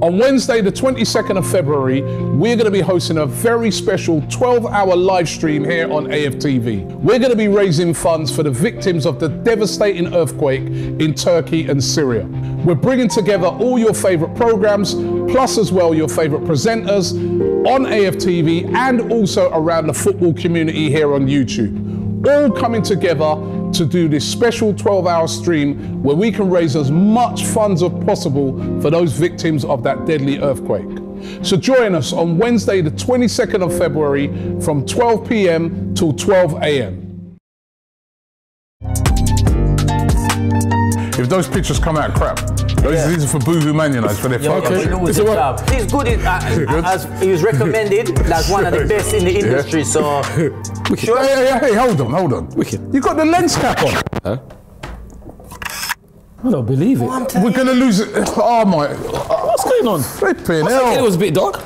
On Wednesday, the 22nd of February, we're going to be hosting a very special 12-hour live stream here on AFTV. We're going to be raising funds for the victims of the devastating earthquake in Turkey and Syria. We're bringing together all your favorite programs, plus as well your favorite presenters on AFTV and also around the football community here on YouTube. All coming together to do this special 12-hour stream where we can raise as much funds as possible for those victims of that deadly earthquake. So join us on Wednesday, the 22nd of February from 12 p.m. till 12 a.m. If those pictures come out crap, these are for Boohoo Man, you know, it's for their He's good, as he was recommended as one of the best in the industry, so... Sure. Hey, hold on. You got the lens cap on. Huh? I don't believe it. We're going to lose it. Oh my... What's going on? Flipping hell. It was a bit dark.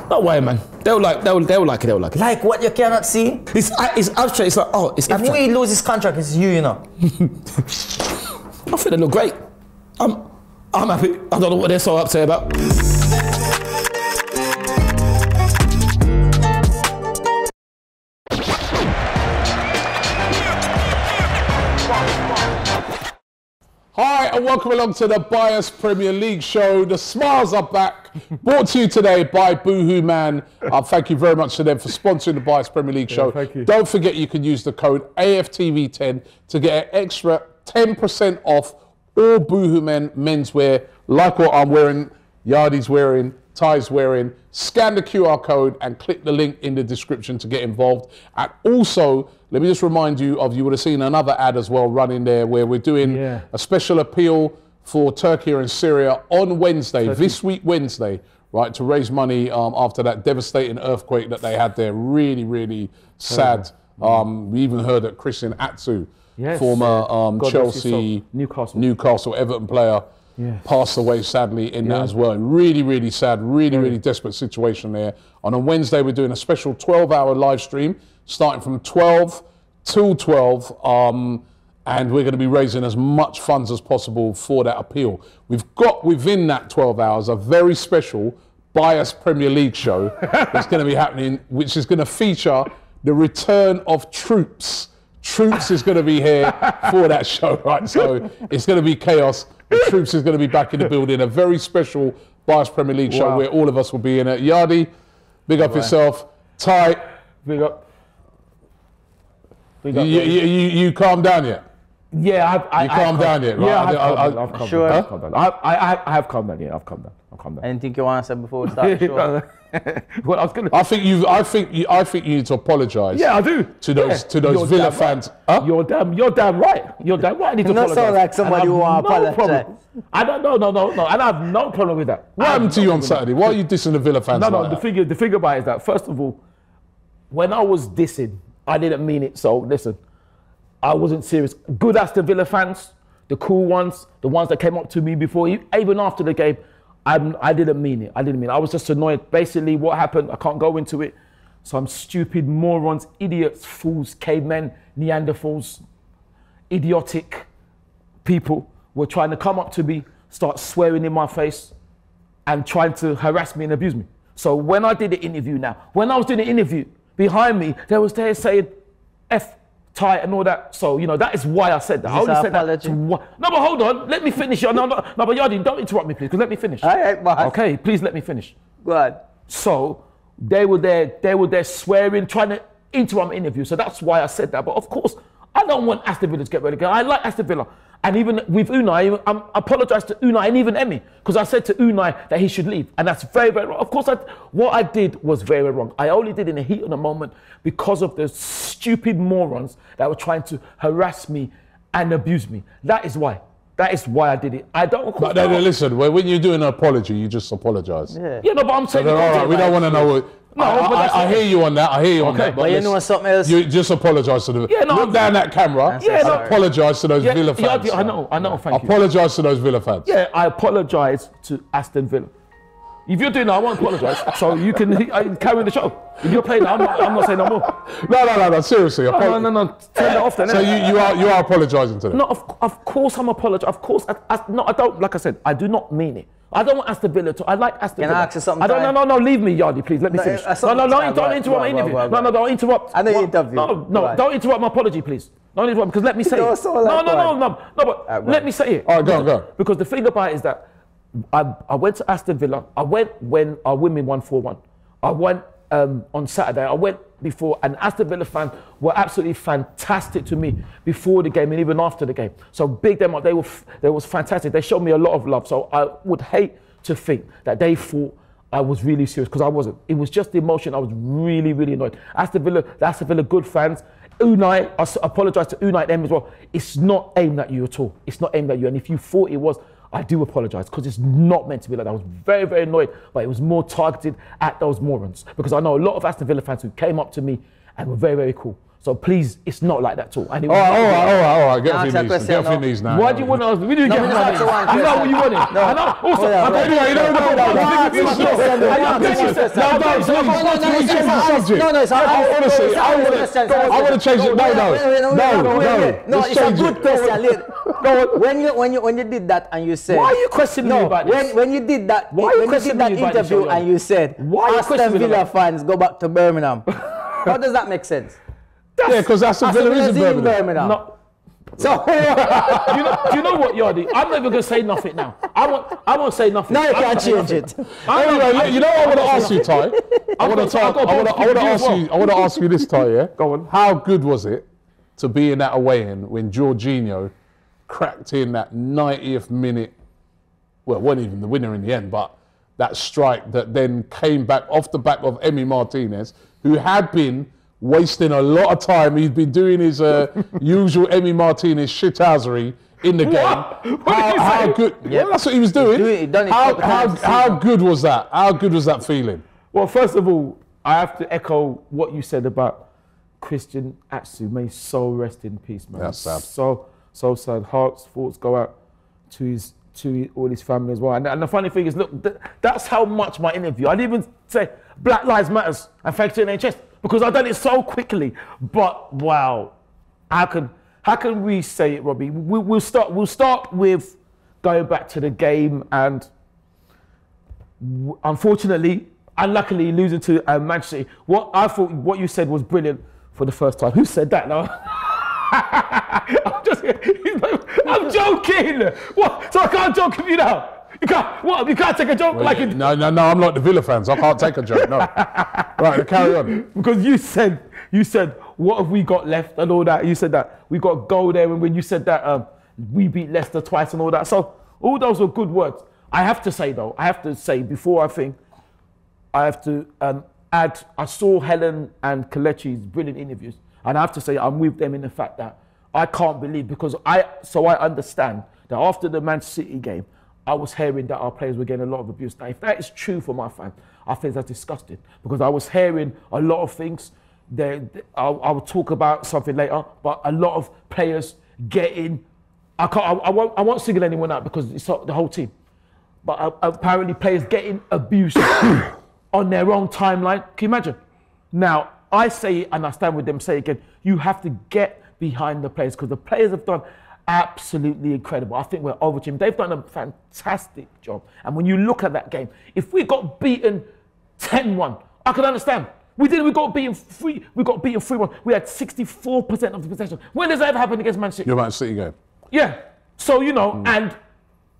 Don't worry, man. They'll like it. Like what you cannot see? It's abstract. It's like, oh, it's abstract. If we lose his contract, it's you know. I think they look great. I'm happy. I don't know what they're so upset about. Hi and welcome along to the Bias Premier League show. The smiles are back. Brought to you today by Boohoo Man. Thank you very much to them for sponsoring the Bias Premier League show. Thank you. Don't forget you can use the code AFTV10 to get an extra 10% off all Boohoo Men menswear, like what I'm wearing, Yardi's wearing, Ty's wearing. Scan the QR code and click the link in the description to get involved. And also, let me just remind you would have seen another ad as well running there where we're doing a special appeal for Turkey and Syria on Wednesday, this week Wednesday, right, to raise money after that devastating earthquake that they had there. Really, really sad. We even heard that Christian Atsu, former Chelsea, Newcastle, Everton player, passed away sadly in that as well. Really, really sad, really desperate situation there. And on Wednesday, we're doing a special 12-hour live stream starting from 12 till 12. And we're going to be raising as much funds as possible for that appeal. We've got within that 12 hours a very special Bias Premier League show that's going to be happening, which is going to feature the return of Troops. Troops is going to be here for that show, right? So it's going to be chaos. Troops is going to be back in the building. A very special Bias Premier League show where all of us will be in it. Yardi, big up yourself. Ty, big up. You calmed down yet? Yeah, you calmed down yet, right? Yeah, I've calmed down. I have calmed down. Yeah, I've calmed down. Anything you want to say before we start the show? Well, I was gonna. I think you need to apologise. Yeah, I do. To those Villa fans. Right. Huh? You're damn right. You're damn right. I need to apologise. Not sound like somebody who want to apologise. I don't know. No. And I have no problem with that. What happened to you on Saturday? Why are you dissing the Villa fans? No. The figure about it is that first of all, when I was dissing, I didn't mean it. So listen, I wasn't serious. Good Aston Villa fans, the cool ones, the ones that came up to me before, even after the game. I didn't mean it. I was just annoyed. Basically, what happened, I can't go into it. Some stupid morons, idiots, fools, cavemen, Neanderthals, idiotic people were trying to come up to me, start swearing in my face, and trying to harass me and abuse me. So when I did the interview when I was doing the interview, behind me, they was there saying, F, Ty and all that. So, you know, that is why I said that. I only said that. No, but hold on. Let me finish. No, but Yardi, don't interrupt me, please, because let me finish. All right, boss. Okay, please let me finish. Go ahead. So, they were there swearing, trying to interrupt my interview. So that's why I said that. But of course, I don't want Aston Villa to get relegated. I like Aston Villa. And even with Unai, I apologise to Unai and even Emmy, because I said to Unai that he should leave. And that's very, very wrong. Of course, what I did was very, very wrong. I only did in the heat of the moment because of the stupid morons that were trying to harass me and abuse me. That is why. That is why I did it. I don't... But listen, when you're doing an apology, you just apologise. Yeah, no, but I'm saying... So all right, we don't want to know what... No, I hear you on that. I hear you on that. But you know something else? You just apologise to them. Look down that camera. Apologise to those Villa fans. I know, thank you. Apologise to those Villa fans. Yeah, I apologise to Aston Villa. If you're doing that, I won't apologise. So you can carry the show. If you're playing that, I'm not saying no more. No, seriously. No. Turn that off then. So you are apologising to them? No, of course I'm apologising. Of course, I don't, like I said, I do not mean it. I don't want Aston Villa to. I like Aston Villa. Can I ask you something? No, leave me, Yardy, please. Let me finish. Don't interrupt my interview. No, don't interrupt. I know you interview. No, don't interrupt my apology, please. Don't interrupt because let me say it. No, but let me say it. All right, go. Because the thing about it is that I went to Aston Villa. I went when our women won 4-1. I went on Saturday. I went before, and Aston Villa fans were absolutely fantastic to me before the game and even after the game. So big them up. They was fantastic. They showed me a lot of love. So I would hate to think that they thought I was really serious, because I wasn't. It was just the emotion. I was really, really annoyed. Aston Villa good fans. Unai, I apologise to Unai and them as well. It's not aimed at you at all. It's not aimed at you. And if you thought it was, I do apologise, because it's not meant to be like that. I was very, very annoyed, but it was more targeted at those morons, because I know a lot of Aston Villa fans who came up to me and were very, very cool. So please, it's not like that at all. And all right. Get off your knees now. Why do you want to ask me? We didn't get on my knees. I know what you wanted. I know. Also, I want to change it. No. It's a good question. When you did that and you said, why are you questioning me about this? When you did that, interview and you said, Aston Villa fans go back to Birmingham. How does that make sense? Yeah, because Aston Villa is in Birmingham. No. So, do you know what, Yardy? I'm not even going to say nothing now. I won't say nothing. No, you can't change it. Anyway, you know what I want to ask you, Ty? I want to ask you this, Ty, yeah? Go on. How good was it to be in that away-in when Jorginho cracked in that 90th minute, well, it wasn't even the winner in the end, but that strike that then came back off the back of Emi Martinez, who had been wasting a lot of time. He'd been doing his usual Emi Martinez shithousery in the game. How good? Yeah, that's what he was doing. How good was that? How good was that feeling? Well, first of all, I have to echo what you said about Christian Atsu. May his soul rest in peace, man. That's sad. So sad. Thoughts go out to all his family as well. And the funny thing is, look, that's how much my interview. I didn't even say Black Lives Matters and thanks to NHS, because I've done it so quickly. But wow, how can we say it, Robbie? We'll start with going back to the game, and unfortunately, unluckily, losing to Manchester City. What you said was brilliant for the first time. Who said that now? I'm joking. What? So I can't joke with you now? You can't take a joke like it. No, I'm like the Villa fans. I can't take a joke, no. Right, carry on. Because you said, what have we got left and all that. You said that we got goal there, and when you said that we beat Leicester twice and all that. So all those were good words. I have to say before I think, I have to add, I saw Helen and Kelechi's brilliant interviews, and I have to say I'm with them in the fact that I can't believe, because I understand that after the Manchester City game, I was hearing that our players were getting a lot of abuse. Now, if that is true for my fans, I think that's disgusting, because I was hearing a lot of things. I will talk about something later, but a lot of players getting, I won't single anyone out because it's not the whole team, but apparently players getting abused on their own timeline. Can you imagine? Now, I say it and I stand with them, say it again, you have to get behind the players, because the players have done absolutely incredible. I think we're over to them. They've done a fantastic job. And when you look at that game, if we got beaten 10-1, I could understand. We got beaten 3-1. We had 64% of the possession. When does that ever happen against Man City? Your Man City game. Yeah. So, and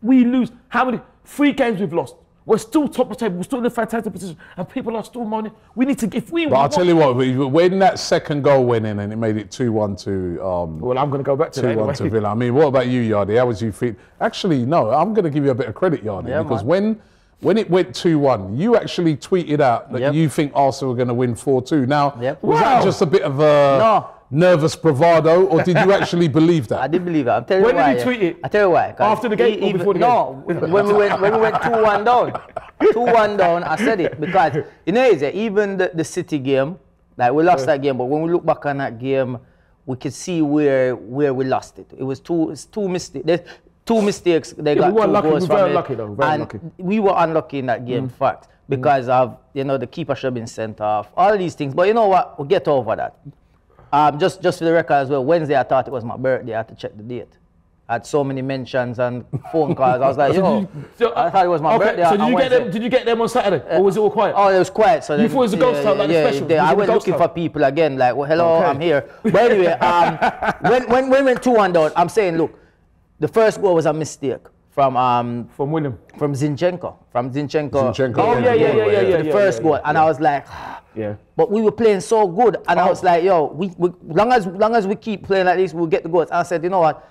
we lose. How many? 3 games we've lost. We're still top of the table. We're still in a fantastic position, and people are still moaning. We need to. But I'll tell you what. When that second goal went in and it made it 2-1 to. Well, I'm going to go back to 2-1 anyway. To Villa. I mean, what about you, Yardy? How was you feel? Actually, no. I'm going to give you a bit of credit, Yardy, because when it went 2-1, you actually tweeted out that you think Arsenal were going to win 4-2. Now, was that just a bit of a nervous bravado, or did you actually believe that? I did believe it. I'll tell you why. When did you tweet it? I'll tell you why. After the game or before the game? No, when we went 2-1 down. 2-1 down, I said it, because, even the City game, like we lost that game, but when we look back on that game, we could see where we lost it. It was two mistakes. There's 2 mistakes. They got 2 goals from it. Unlucky though. Very unlucky. We were unlucky in that game, fact, because of, the keeper should have been sent off, all these things. But you know what? We'll get over that. Just for the record as well, Wednesday I thought it was my birthday. I had to check the date. I had so many mentions and phone calls. I was like, yo, I thought it was my birthday. So did you get them on Saturday, or was it all quiet? Oh, it was quiet. So you thought it was a ghost town, like the special? I went looking for people again, like, well, hello, I'm here. But anyway, when we went 2-1 down, I'm saying, look, the first goal was a mistake from William. From Zinchenko. Oh yeah. The first goal, and I was like, yeah. But we were playing so good, and I was like, yo, we long as we keep playing like this, we'll get the goals. And I said, you know what?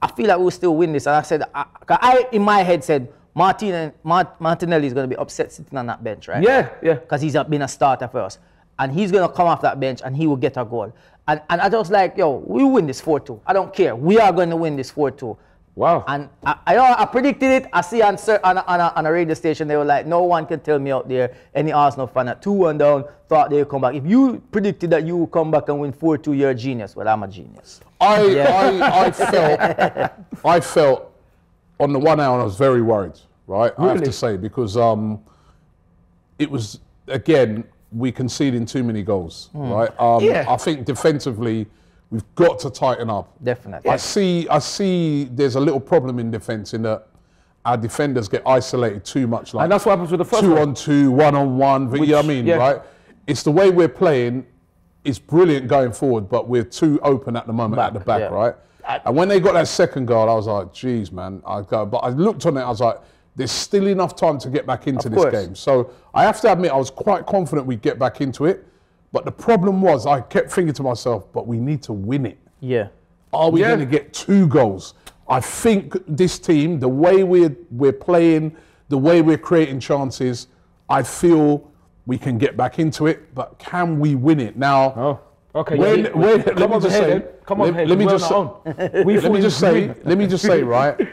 I feel like we'll still win this. And I said, I in my head said, Martinelli is going to be upset sitting on that bench, right? Yeah. Because he's been a starter for us. And he's going to come off that bench and he will get a goal. And I was like, yo, we win this 4-2. I don't care. We are going to win this 4-2. Wow. And I predicted it. I see on a radio station, they were like, no one can tell me out there, any Arsenal fan at 2-1 down, thought they would come back. If you predicted that you would come back and win 4-2, you're a genius. Well, I'm a genius. I felt on the 1 hour I was very worried, right? Really? I have to say, because it was, again, we conceding too many goals, right? I think defensively, we've got to tighten up. Definitely. I see there's a little problem in defence in that our defenders get isolated too much. Like, And that's what happens with the first 2-on-2, 1-on-1, you know what I mean, yeah. right? It's the way we're playing. It's brilliant going forward, but we're too open at the moment at the back, right? And when they got that second goal, I was like, geez, man. But I looked on it, I was like, there's still enough time to get back into this game. So I have to admit, I was quite confident we'd get back into it. But the problem was, I kept thinking to myself, but we need to win it. Yeah. Are we going to get 2 goals? I think this team, the way we're playing, the way we're creating chances, I feel we can get back into it. But can we win it now? Oh, okay. Let me just say, right?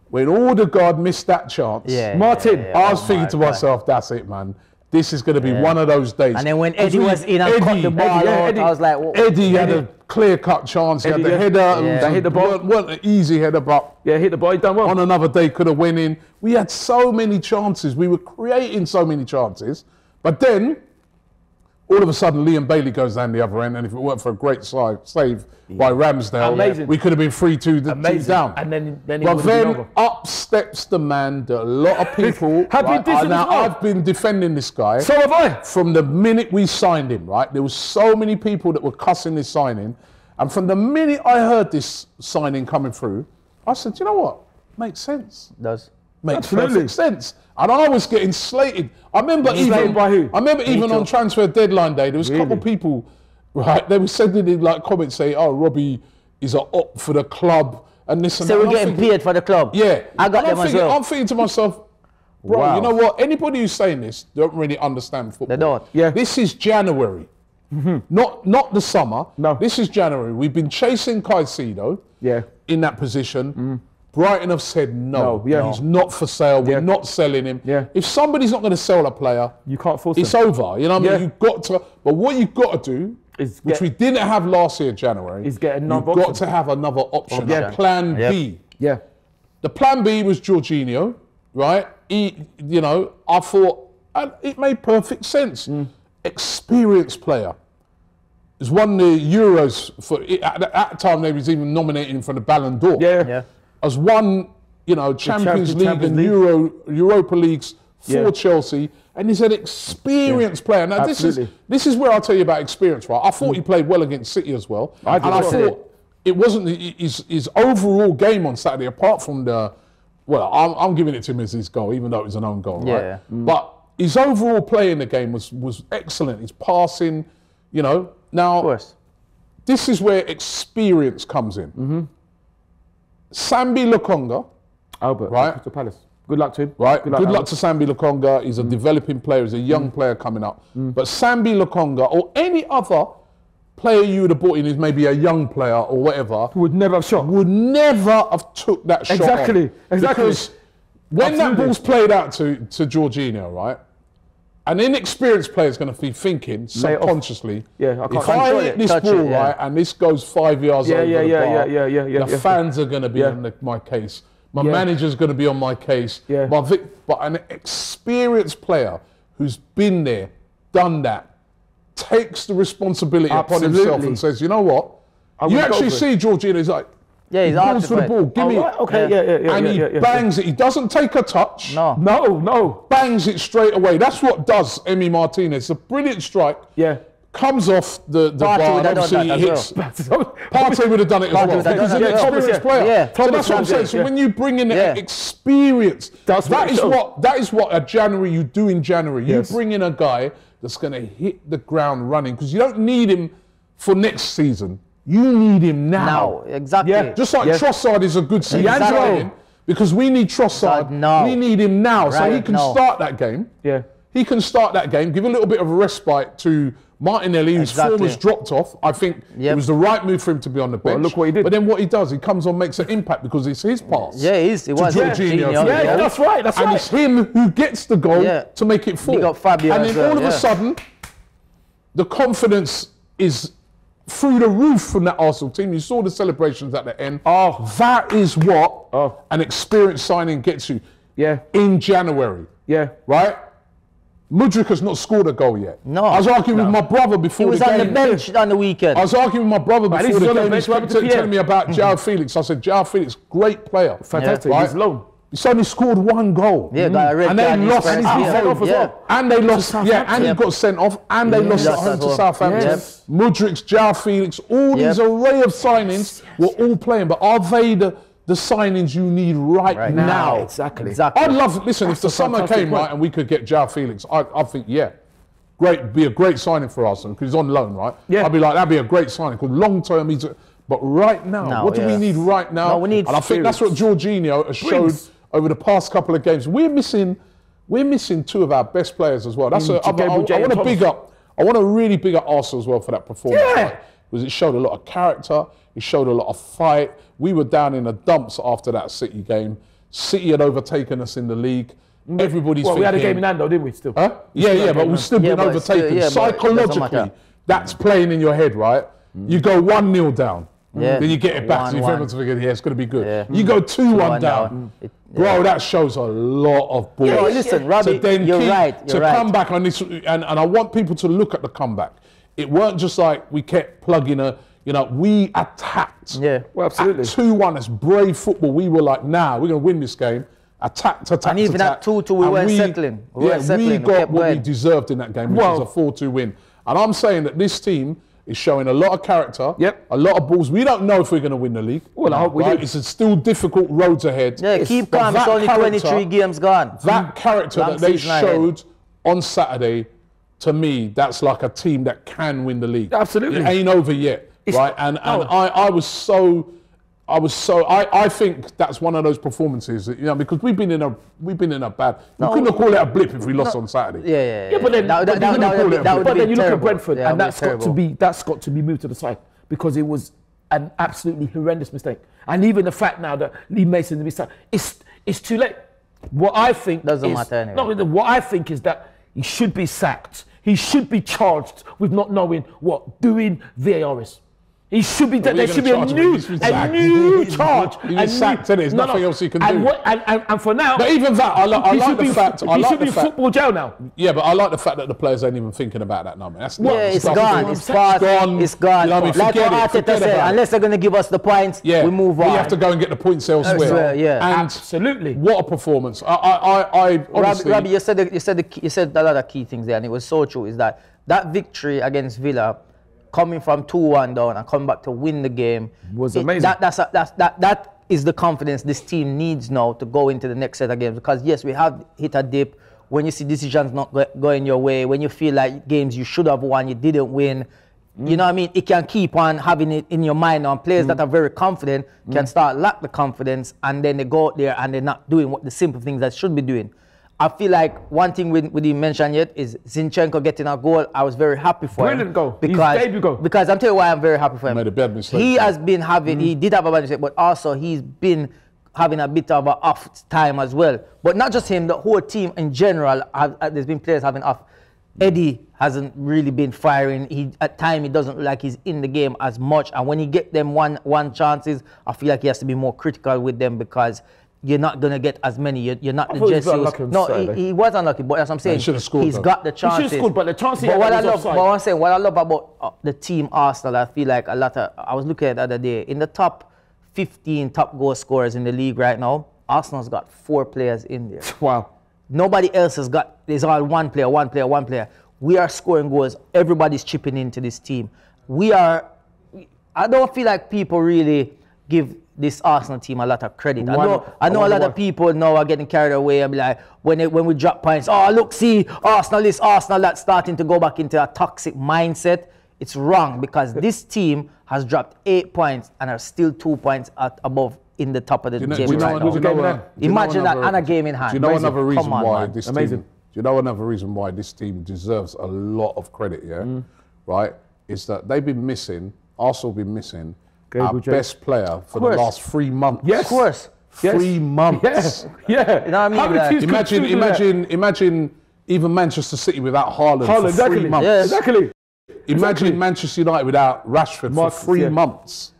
When Odegaard missed that chance, Martin, I was thinking to myself, that's it, man. This is going to be one of those days. And then when Eddie was in and cut the ball out, I was like, whoa. Eddie had a clear-cut chance. He had the header. They hit the ball. Weren't an easy header, but hit the ball. He done well. On another day, could have went in. We had so many chances. We were creating so many chances. But then, all of a sudden, Liam Bailey goes down the other end, and if it weren't for a great save by Ramsdale, we could have been 3-2 down. And then but then up steps the man that a lot of people. I've been defending this guy. So have I. From the minute we signed him, right? There was so many people that were cussing this signing, and from the minute I heard this signing coming through, I said, you know what? Makes sense. Does. Makes perfect sense. And I was getting slated. I remember even on transfer deadline day, there was a couple of people, right? They were sending in like comments saying, "Oh, Robbie is an op for the club and this and that." So we're getting paid for the club. Yeah, I got them as well. I'm thinking to myself, bro, you know what? Anybody who's saying this don't really understand football. They don't. Yeah. This is January, not the summer. No. This is January. We've been chasing Caicedo. In that position. Brighton have said no. He's not for sale. We're not selling him. If somebody's not going to sell a player, you can't force it's him. over. You know what I mean? You've got to. But what you've got to do, which we didn't have last year, January, is get another you've got to have another option. A plan B. Yeah. The plan B was Jorginho, right? I thought it made perfect sense. Experienced player. He's won the Euros at that time. They was even nominating him for the Ballon d'Or. Has won, Champions League and Europa Leagues for Chelsea, and he's an experienced player. Now this is where I'll tell you about experience, right? I thought he played well against City as well, I thought it wasn't his overall game on Saturday, apart from I'm giving it to him as his goal, even though it was an own goal, right? But his overall play in the game was excellent. His passing, Now, of course. This is where experience comes in. Sambi Lokonga, Albert, right? Crystal Palace. Good luck to him. Right. Good luck to Sambi Lokonga. He's a developing player. He's a young player coming up. But Sambi Lokonga or any other player you would have brought in who's maybe a young player or whatever would never have shot. Would never have took that shot. Exactly. Because when that ball's played out to Jorginho, right? An inexperienced player is going to be thinking subconsciously, if I hit this ball right and this goes 5 yards over the bar, the fans are going to be on my case. My manager's going to be on my case. But an experienced player who's been there, done that, takes the responsibility upon himself and says, you know what? You actually see Jorginho, he's like, Yeah, he he's calls for the occupied. ball. Give me it. Okay, And he bangs it. He doesn't take a touch. No. Bangs it straight away. That's what does Emi Martinez. It's a brilliant strike. Yeah. Comes off the bar and obviously he hits. Partey would have done it as well. Because he's an experienced player. Yeah. So that's what I'm saying. So when you bring in experience, that is what a January you do in January. You bring in a guy that's going to hit the ground running because you don't need him for next season. You need him now. Exactly. Yeah. Just like Trossard is a good season signing because we need Trossard. We need him now so he can start that game. Yeah. He can start that game, give a little bit of a respite to Martinelli, whose form has dropped off. I think it was the right move for him to be on the bench. Well, look what he did. But then what he does, he comes on, makes an impact because it's his pass. Yeah, it was Jorginho. Yeah, that's right. And it's him who gets the goal to make it 4. He got Fabio and then all of a sudden, the confidence is through the roof from that Arsenal team. You saw the celebrations at the end. That is what an experienced signing gets you. Yeah. In January. Yeah. Right? Mudryk has not scored a goal yet. No. I was arguing with my brother before the game. He was on the bench on the weekend. I was arguing with my brother before the game. He kept telling me about João Felix. I said, João Felix, great player. Fantastic. Right? He's low. He's only scored 1 goal. Yeah, got a red and they lost. And he's been sent off as well. And they lost. And he got sent off. And they lost at home to Southampton. Yes. Mudryk's, João Felix, all these array of signings were all playing. But are they the signings you need right now? Exactly. I'd love, listen, if the summer came right and we could get João Felix, I think, be a great signing for Arsenal because he's on loan, right? Yeah. I'd be like, that'd be a great signing because long term he's. But right now, what do we need right now? No, we need and I think that's what Jorginho has showed over the past couple of games. We're missing 2 of our best players as well. That's I want to really big up Arsenal as well for that performance. Yeah. Because it showed a lot of character. It showed a lot of fight. We were down in the dumps after that City game. City had overtaken us in the league. Everybody's thinking, we had a game in hand though, didn't we? Still. Huh? Yeah, but we've still been overtaken. Psychologically, that's playing in your head, right? You go 1-0 down. Then you get it back. So everyone's thinking, it's going to be good. Yeah. You go 2-1 down. Bro, that shows a lot of balls. Listen, Robbie, you're right. Come back on this, and I want people to look at the comeback. It weren't just like we kept plugging we attacked. Yeah, well, absolutely. At 2-1, it's brave football. We were like, we're going to win this game. Attack. And even at 2-2, we weren't settling. We got what we deserved in that game, which was a 4-2 win. And I'm saying that this team is showing a lot of character, a lot of balls. We don't know if we're going to win the league. Well, I hope we do. It's still difficult roads ahead. Yeah, keep calm. It's only 23 games gone. That character that they showed on Saturday, to me, that's like a team that can win the league. Absolutely. It ain't over yet, right? And I think that's one of those performances, because we've been in a bad. You couldn't have called it a blip if we lost on Saturday. Yeah, but then you look at Brentford, and that's got to be moved to the side because it was an absolutely horrendous mistake. And even the fact now that Lee Mason's mistake, it's too late. What I think doesn't matter anyway. No, what I think is that he should be sacked. He should be charged with not knowing what doing VAR is. He should be. There should be a new charge. He's sacked, and there's nothing else he can do. And for now, but even that, I like the fact. He should be in football jail now. Yeah, but I like the fact that the players ain't even thinking about that now, man. It's gone. It's gone. It's gone. Like what Arteta said, unless they're going to give us the points, we move on. We have to go and get the points elsewhere. Yeah, and absolutely. What a performance! I honestly, Robbie, you said a lot of key things there, and it was so true. Is that victory against Villa, coming from 2-1 down and coming back to win the game was amazing. That is the confidence this team needs now to go into the next set of games. Because yes, we have hit a dip when you see decisions not going your way, when you feel like games you should have won, you didn't win. You know what I mean? It can keep on having it in your mind. And players that are very confident can start lack the confidence, and then they go out there and they're not doing what the simple things that should be doing. I feel like one thing we didn't mention yet is Zinchenko getting a goal. I was very happy for him. Brilliant goal. His debut goal. Because I'm telling you why I'm very happy for him. Made a bad mistake. He has been having, he did have a bad mistake, but also he's been having a bit of an off time as well. But not just him, the whole team in general, there's been players having off. Eddie hasn't really been firing. At times, it doesn't look like he's in the game as much. And when he get them one chances, I feel like he has to be more critical with them because you're not going to get as many. You're not the Jesse. No, he was unlucky, but as I'm saying, he's got the chances. He should have scored, but the chances what I love about the team Arsenal, I feel like I was looking at the other day, in the top 15 top goal scorers in the league right now. Arsenal's got 4 players in there. Wow. Nobody else has got, there's all one player. We are scoring goals. Everybody's chipping into this team. I don't feel like people really give this Arsenal team a lot of credit. I know a lot of people now are getting carried away and be like, when we drop points, oh, look, see, Arsenal this, Arsenal that, starting to go back into a toxic mindset. It's wrong because this team has dropped 8 points and are still 2 points above in the top of the table right now. Imagine that and a game in hand. Do you know another reason why this team? Do you know another reason why this team deserves a lot of credit? Yeah, right. Is that they've been missing. Arsenal been missing our best player for the last 3 months. Yes, of course. 3 months. Yeah. You know what I mean? Imagine even Manchester City without Haaland for 3 months. Yeah. Exactly. Imagine Manchester United without Rashford for 3 months,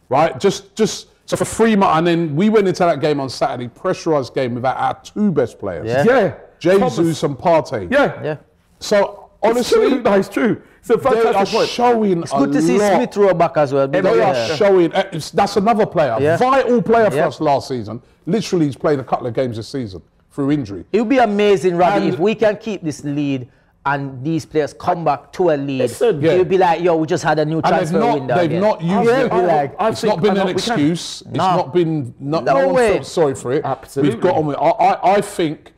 right? Just so for 3 months, and then we went into that game on Saturday, pressurised game without our 2 best players. Yeah. Jesus and Partey. Yeah. So honestly, it's true. It's a they are fantastic point. showing It's good to see Smith Rowe back as well. They are showing. That's another player, vital player for us last season. Literally, he's played a couple of games this season through injury. It would be amazing, Robbie, if we can keep this lead and these players come back to a lead. It would be like, yo, we just had a new transfer window. They've not used it. It's not been an excuse. It's not been. No one felt sorry for it. Absolutely. We've got on with. I think.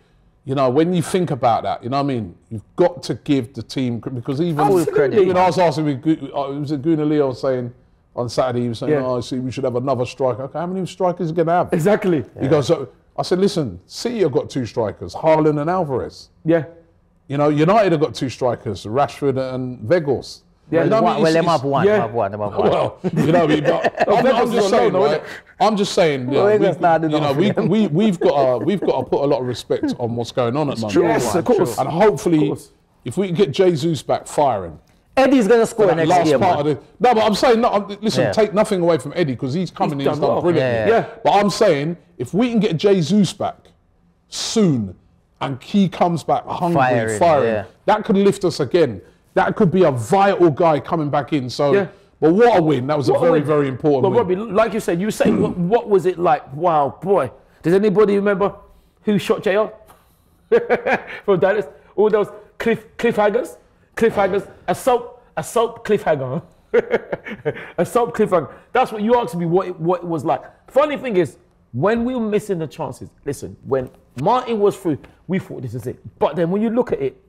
You know, when you think about that, you know what I mean? You've got to give the team, because even I was asking, it was a Guna Leo saying on Saturday, he was saying, oh, see, we should have another striker. Okay, how many strikers are going to have? Exactly. He goes, so I said, listen, City have got 2 strikers, Haaland and Alvarez. Yeah. You know, United have got 2 strikers, Rashford and Weghorst. Yeah, you know well, them have one. Well, you know, I'm just saying, right? I'm just saying, we've got to put a lot of respect on what's going on at the moment. Yes, of course. And hopefully, if we can get Jesus back firing, Eddie's going to score next game. No, but I'm saying, listen, take nothing away from Eddie, because he's coming in, he's done brilliantly. Yeah. But I'm saying, if we can get Jesus back soon, and he comes back hungry, firing, that could lift us again. That could be a vital guy coming back in. So, but what a win! That was a very, very important win. Robbie, like you said, what was it like? Wow, boy! Does anybody remember who shot JR from Dallas? All those cliffhangers, assault cliffhanger, assault cliffhanger. That's what you asked me. What it was like. Funny thing is, when we were missing the chances, listen, when Martin was through, we thought this is it. But then when you look at it,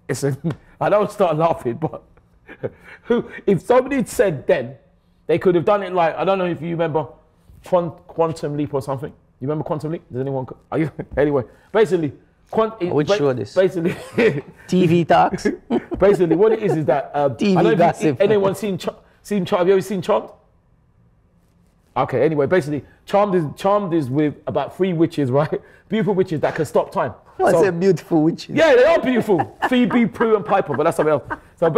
listen, I don't start laughing, but if somebody had said then, they could have done it like, I don't know if you remember Quantum Leap or something. You remember Quantum Leap? Does anyone? Anyway, basically, which show this? Basically, TV talks. Basically, what it is that TV gossip. Anyone seen Charmed? Have you ever seen Charmed? Okay, anyway, basically, Charmed is with about 3 witches, right? Beautiful witches that can stop time. I said beautiful witches. Yeah, they are beautiful. Phoebe, Prue, and Piper, but that's something else. So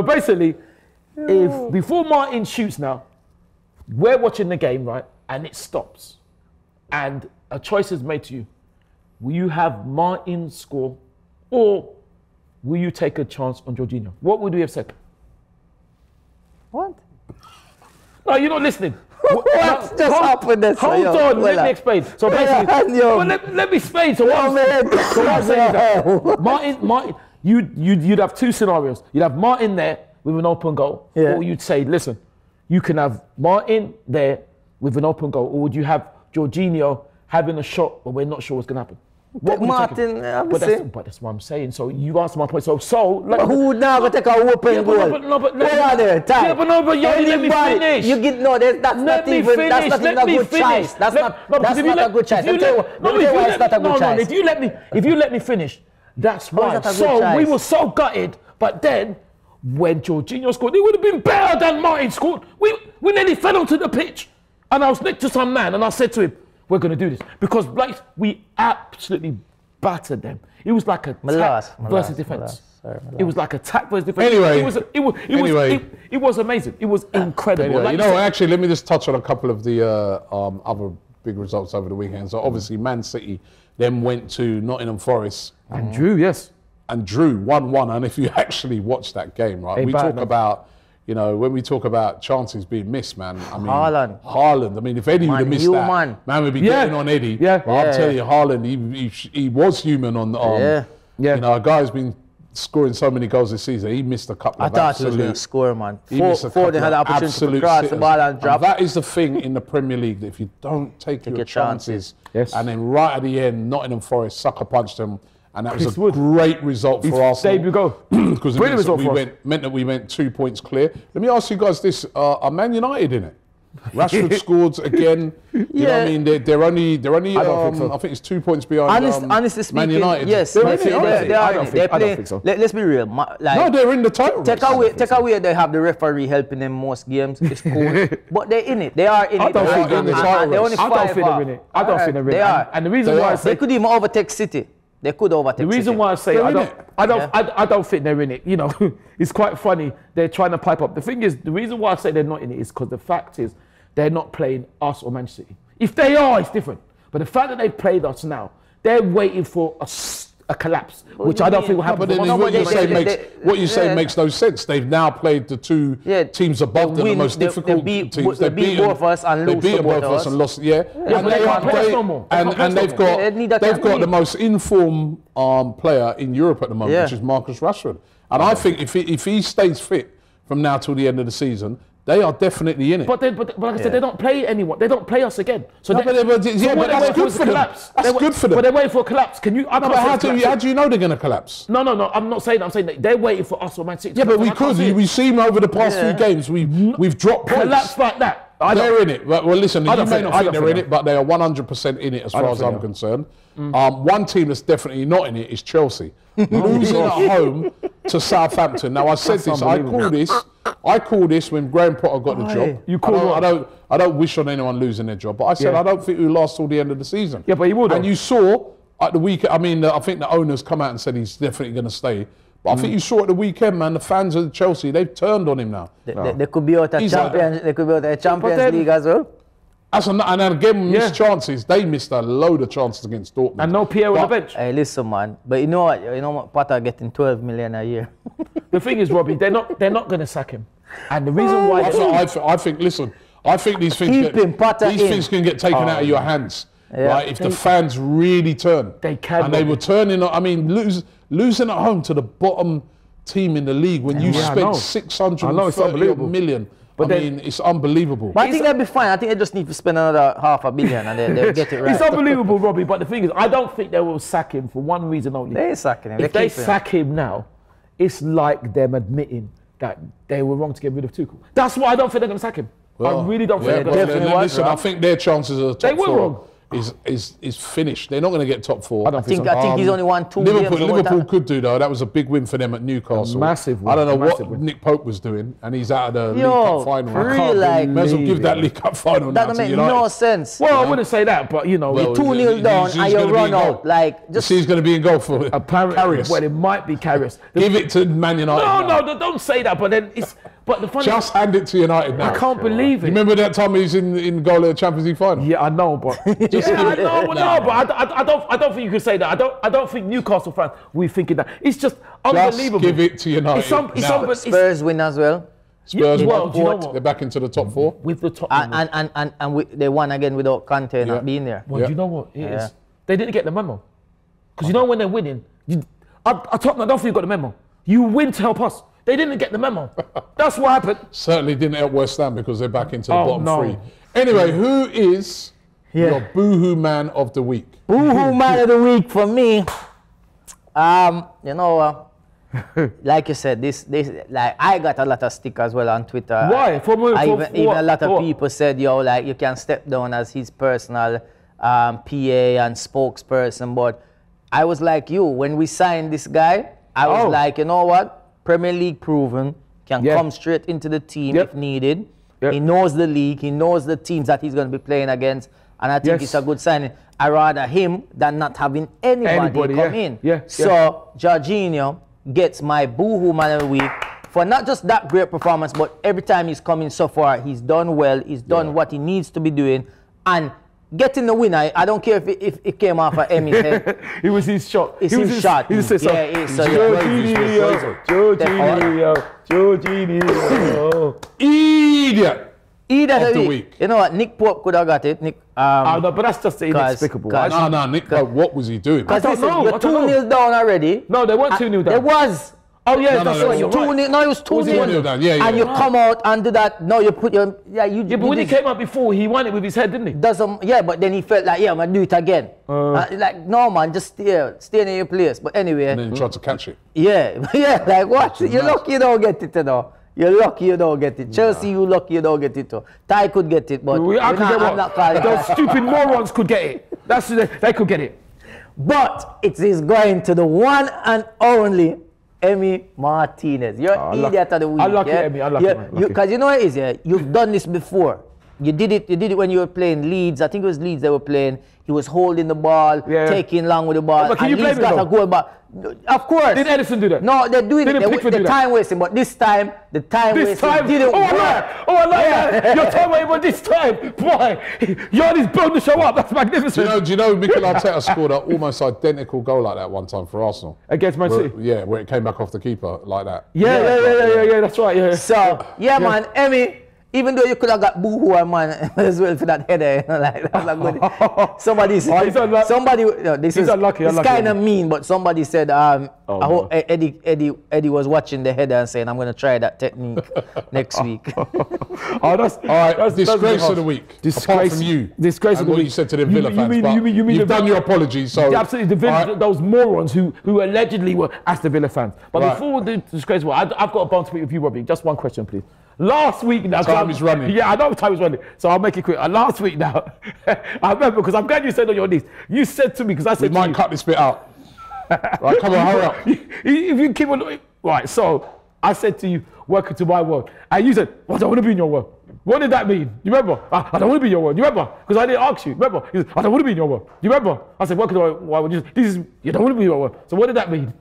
basically, if before Martin shoots now, we're watching the game, right? And it stops. And a choice is made to you. Will you have Martin score, or will you take a chance on Jorginho? What would we have said? What? No, you're not listening. What just happened there? Hold on, let me explain. So basically, let me explain. So what I'm saying is that Martin, you'd have 2 scenarios. You'd have Martin there with an open goal, or you'd say, listen, you can have Martin there with an open goal, or would you have Jorginho having a shot, but we're not sure what's going to happen? What Martin, but that's what I'm saying. So you answer my point. So like, who would now take a open goal? Where are they? You let me finish. You get that's not even a good choice. That's not a good choice. Let me tell you why it's not a good choice. If you let me finish, that's why. So we were so gutted, but then when Jorginho scored, it would have been better than Martin scored. We nearly fell onto the pitch, and I was next to some man, and I said to him, we're going to do this. Because like, we absolutely battered them. It was like attack versus defense. It was like attack versus defense. Anyway, it was amazing. It was incredible. Anyway, like actually, let me just touch on a couple of the other big results over the weekend. So obviously, Man City then went to Nottingham Forest. And drew, yes. And drew 1-1. And if you actually watch that game, right, we talk about, You know, when we talk about chances being missed, man, I mean, Haaland. I mean, if Eddie would have missed that, man would be getting on Eddie. Yeah. But I'll tell you, Haaland, he was human on the You know, a guy who's been scoring so many goals this season. He missed a couple of I thought he was going to score, man. Foden had the opportunity to cross the ball and drop. And that is the thing in the Premier League, that if you don't take your chances, and then right at the end, Nottingham Forest sucker punched them, and that was a great result for Arsenal. Debut goal. Because it meant that we went 2 points clear. Let me ask you guys this: are Man United in it? Rashford scored again. You know what I mean? They're only. I don't think so. I think it's 2 points behind. Honestly speaking, Man United. yes, they are. They play. Let's be real. No, they're in the title. Take away. They have the referee helping them most games. It's cool, but they're in it. They are in it. I don't think they're in the title. They're only 5 I don't think they're in it. I don't think they're in it. They are. And the reason why I say they could even overtake City. They could overtake City. The reason why I say I don't think they're in it. You know, it's quite funny. They're trying to pipe up. The thing is, the reason why I say they're not in it is because the fact is they're not playing us or Manchester City. If they are, it's different. But the fact that they've played us now, they're waiting for a collapse, which I don't think will happen. But then what you say makes no sense. They've now played the two teams above them, the most difficult teams. They beat both of us and lost to both of us. And lost, and they've got the most informed player in Europe at the moment, which is Marcus Rashford. And I think if he stays fit from now till the end of the season, they are definitely in it. But like I said, they don't play anyone. They don't play us again. So but that's good for them. That's good for them. But they're waiting for a collapse. Can you? How do you know they're going to collapse? No. I'm not saying. I'm saying that they're waiting for us or Man City. Yeah, but we could. We've seen over the past few games. We've dropped points. Collapse like that. They're in it. Well, listen, you may not think they're in it, but they are 100% in it as far as I'm concerned. One team that's definitely not in it is Chelsea. Losing at home to Southampton. Now, I said this. I call this when Graham Potter got the job. You call I don't wish on anyone losing their job, but I said I don't think we'll last till the end of the season. Yeah, but he will. And you saw at the weekend. I mean, I think the owners come out and said he's definitely going to stay. But I think you saw at the weekend, man, the fans of Chelsea, they've turned on him now. They could be out of Champions League as well. And again, missed chances. They missed a load of chances against Dortmund. And no Pierre on the bench. Hey, listen, man. But you know what? Potter getting 12 million a year. The thing is, Robbie, they're not going to sack him. And the reason why I think these things can get taken out of your hands. Right? If the fans really turn. They can. And they were turning. I mean, losing at home to the bottom team in the league when you spent 630 million. But I mean, it's unbelievable. But I think they'll be fine. I think they just need to spend another $500 million and they'll get it right. It's unbelievable, Robbie. But the thing is, I don't think they will sack him for one reason only. They're sacking him. If they sack him now, it's like them admitting that they were wrong to get rid of Tuchel. That's why I don't think they're going to sack him. I really don't think they're going to sack him. Listen, I think their chances of the top four wrong. is finished. They're not going to get top four. I think he's only won 2 Liverpool could do though. That was a big win for them at Newcastle. Massive win. I don't know what Nick Pope was doing, and he's out of the League Cup final. May as well give that League Cup final now to That United. makes no sense. Well, I wouldn't say that, but you know, you're 2-0 down and you run out. Like, just he's going to be in goal for apparently. Well, it might be Karius. Give it to Man United. No, don't say that. But then it's. But the funny just hand it to United now. I can't believe it. You remember that time he was in goal at the Champions League final? Yeah, I know, but I don't think you can say that. I don't think Newcastle fans will be thinking that. It's just unbelievable. Just give it to United. Spurs win as well. Spurs won. They're back into the top four with the top. And they won again without Conte not being there. Well, do you know what it is? They didn't get the memo, because you know when they're winning, I don't think you got the memo. You win to help us. They didn't get the memo. That's what happened. Certainly didn't help West Ham because they're back into the bottom three. Anyway, who is your boohoo man of the week? Boohoo man of the week for me. Like you said, this like I got a lot of stick as well on Twitter. Why? Even a lot of people said, like you can step down as his personal PA and spokesperson. But I was like you, when we signed this guy, I was like, you know what? Premier League proven, can come straight into the team if needed. He knows the league, he knows the teams that he's going to be playing against, and I think it's a good signing. I rather him than not having anybody come in. So Jorginho gets my boohoo man of the week for not just that great performance, but every time he's come in so far, he's done well, he's done what he needs to be doing, and getting the win, I don't care if it came off of Emmy's head. It was his shot. It's his shot. He said Yeah, it's Jorginho. Idiot. Either Of the week. week. You know what? Nick Pope could have got it. Nick. Oh, no, but that's just inexplicable. No, Nick, what was he doing? Because don't know, you're I don't 2-0 down already. No, they weren't 2-0 down. There was. Oh, yeah, No, that's no, right. You're right. No, it was 2-0 down. Yeah. And you come out and do that. No, you put your. Yeah, you. Yeah, but when he came out before, he won it with his head, didn't he? Doesn't. Yeah, but then he felt like, yeah, I'm going to do it again. Like, no, man, just stay in your place. But anyway. And then he tried to catch it. Yeah, yeah, like what? You're lucky you don't get it, you know. You're lucky you don't get it. Chelsea, you lucky you don't get it too. Ty could get it, but I'm not calling those it. stupid morons could get it. They could get it. But it is going to the one and only Emmy Martinez. You're idiot of the week. Unlucky, yeah? Emmy, unlucky, man, unlucky. Because you know what it is, yeah? You've done this before. You did it when you were playing Leeds. I think it was Leeds they were playing. He was holding the ball, taking long with the ball. But can and you blame Leeds him got a goal, but of course. Did Edison do that? No, they're doing Didn't it. Pickford do They're that? time wasting, but this time the time This wasting time, didn't work. I like You're talking about this time. Boy, Yardi's building the show up. That's magnificent. Do you know Mikel Arteta scored an almost identical goal like that one time for Arsenal? Against Man City? Where it came back off the keeper like that. Yeah, that's right. Yeah. So, yeah, man, Emmy, even though you could have got boo-hoo, man, as well for that header, you know, like, that's not good. Somebody said, this is kind of mean, but somebody said, I hope Eddie was watching the header and saying, I'm going to try that technique next week. That's disgrace of the week. Apart from you. Disgrace of the what week. you said to the Villa fans. You've done your apology, so. Absolutely, those morons who allegedly were Aston Villa fans. But before the disgrace, I've got a bone to speak with you, Robbie. Just one question, please. Last week now, time is running. Yeah, I know time is running, so I'll make it quick. Last week now, I remember because I'm glad you said on your knees. You said to me because I said we might cut this bit out. Right, come on, hurry up. If you keep on, right? So I said to you, "Welcome to my world," and you said, "Well, I don't want to be in your world." What did that mean? You remember? I don't want to be in your world. You remember? Because I didn't ask you. Remember? You said, I don't want to be in your world. You remember? I said, "Welcome to my world." You don't want to be in your world. So what did that mean?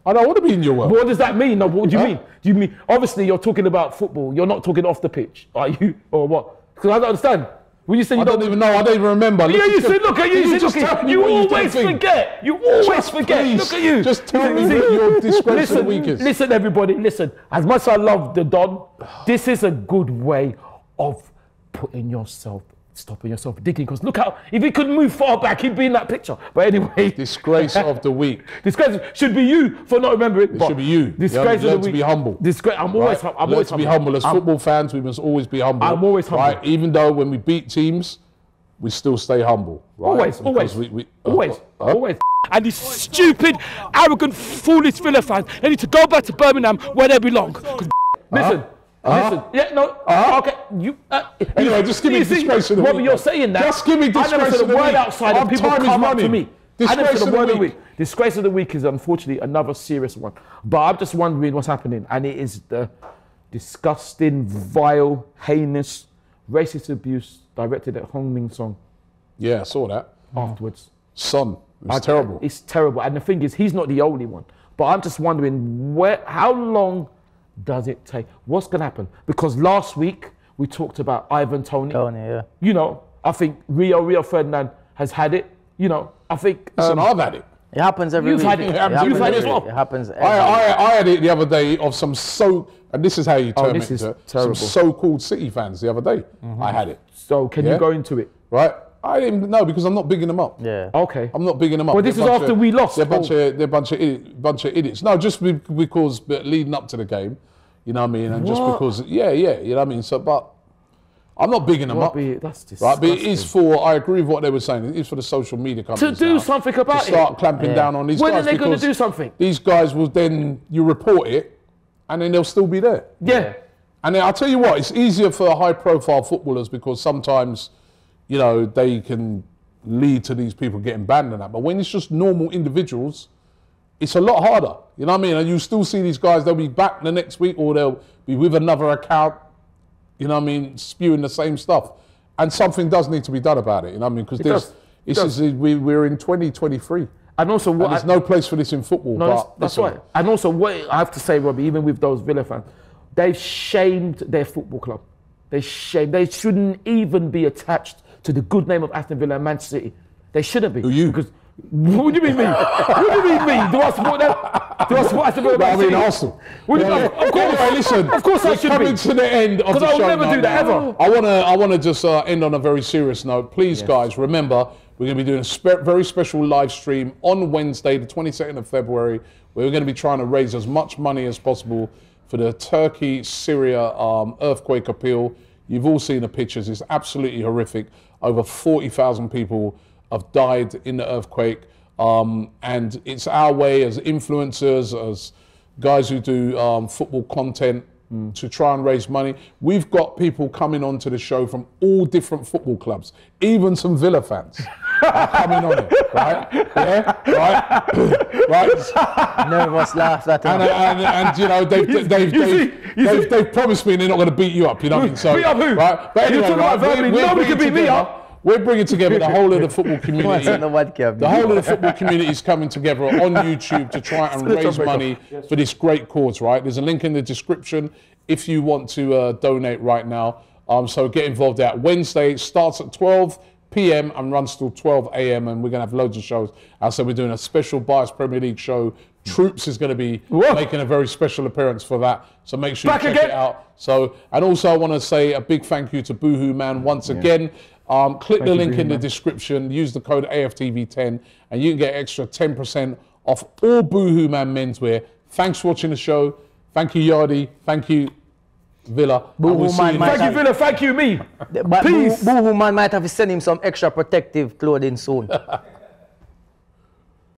I don't want to be in your world. What does that mean? No, what do you mean? Do you mean, obviously you're talking about football, you're not talking off the pitch, are you? Or what? Because I don't understand. When you say you don't even know, I don't even remember. Yeah, you said, look at you, you always forget. You always forget. Please, look at you. Just tell me what your disgrace of the week is. Listen, everybody, listen. As much as I love the Don, this is a good way of stopping yourself digging. Because look how, if he could move far back, he'd be in that picture. But anyway. Disgrace of the week. Disgrace should be you for not remembering. It should be you. Disgrace of the week. To be humble. I'm always humble. To be humble. As football fans, we must always be humble. I'm always humble. Right? Even though when we beat teams, we still stay humble. Right? Always. And these stupid, arrogant, foolish Villa fans, they need to go back to Birmingham where they belong. Listen. Listen, okay. Anyway, just give me disgrace of the week. Robbie, you're saying that. Just give me disgrace of the week. I never said a word outside and people come up to me. Disgrace of the week. Disgrace of the week is unfortunately another serious one. But I'm just wondering what's happening. And it is the disgusting, vile, heinous, racist abuse directed at Hong Min Song. Yeah, I saw that. Afterwards. Son, it's terrible. It's terrible. And the thing is, he's not the only one. But I'm just wondering, how long does it take? What's going to happen? Because last week we talked about Ivan Toney. You know, I think Rio Ferdinand has had it. You know, I think. Listen, I've had it. It happens every week. You've had it. You've had it as well. It happens. I had it the other day of some and this is how you term it. Some so-called City fans the other day. I had it. So can you go into it? Right. I didn't know because I'm not bigging them up. Yeah. Okay. I'm not bigging them up. Well, this is after we lost. They're a bunch of idiots. No, just because leading up to the game, you know what I mean, and just because, you know what I mean. So, but I'm not bigging them up. That's disgusting. Right, but it is for. I agree with what they were saying. It is for the social media companies to do something about to start clamping down on these guys. When are they going to do something? These guys will then you report it, and then they'll still be there. Yeah. And then I'll tell you what, it's easier for high-profile footballers because sometimes, you know, they can lead to these people getting banned and that. But when it's just normal individuals, it's a lot harder. You know what I mean? And you still see these guys, they'll be back the next week or they'll be with another account, you know what I mean, spewing the same stuff. And something does need to be done about it, you know what I mean? Because we're in 2023. And also, there's no place for this in football. No, that's right. And also, what I have to say, Robbie, even with those Villa fans, they've shamed their football club. They shouldn't even be attached to the good name of Aston Villa and Manchester City. They shouldn't be. Who you? Because, what do you mean me? What do you mean me? Do I support them? Do I support Aston Villa? I mean Arsenal. Of course. Anyway, listen. Of course I should be. Coming to the end of the show. Because I would never do that ever. I want to just end on a very serious note. Please, guys, remember we're going to be doing a very special live stream on Wednesday, the 22nd of February. Where we're going to be trying to raise as much money as possible for the Turkey-Syria earthquake appeal. You've all seen the pictures. It's absolutely horrific. Over 40,000 people have died in the earthquake. And it's our way as influencers, as guys who do football content to try and raise money. We've got people coming onto the show from all different football clubs, even some Villa fans are coming on it, right? Yeah, right, right. Nervous laugh that And you know they've promised me they're not going to beat you up. You know what I mean? So, beat up who? right? But anyway, nobody can beat me up. We're bringing together the whole of the football community. The whole of the football community is coming together on YouTube to try and raise money for this great cause, right? There's a link in the description if you want to donate right now. So get involved there. Wednesday starts at 12 p.m. and runs till 12 a.m. and we're going to have loads of shows. So we're doing a special Bias Premier League show. Troops is going to be making a very special appearance for that. So make sure you check it out. So, and also I want to say a big thank you to Boohoo Man once again. Click the link in the description, use the code AFTV10 and you can get extra 10% off all Boohoo Man menswear. Thanks for watching the show. Thank you, Yardi. Thank you, Villa. Thank you, Villa. Thank you, me. But Boohoo Man might have to send him some extra protective clothing soon.